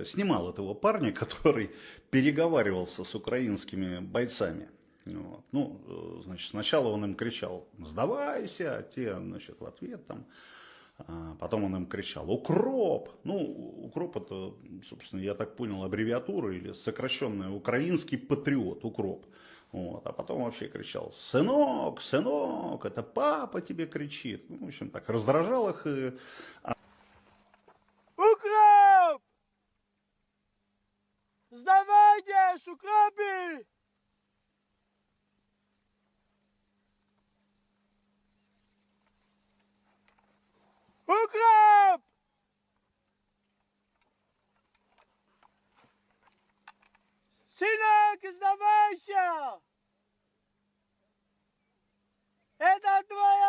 Снимал этого парня, который переговаривался с украинскими бойцами. Вот. Ну, значит, сначала он им кричал: «Сдавайся», а те, значит, в ответ там. Потом он им кричал: «Укроп». Ну, укроп это, собственно, я так понял, аббревиатура или сокращенная: украинский патриот, укроп. Вот. А потом вообще кричал: «Сынок, сынок, это папа тебе кричит». Ну, в общем, так раздражал их. Укроп! Сдавайтесь, укропы! Укроп! Сынок, сдавайся! Это твоя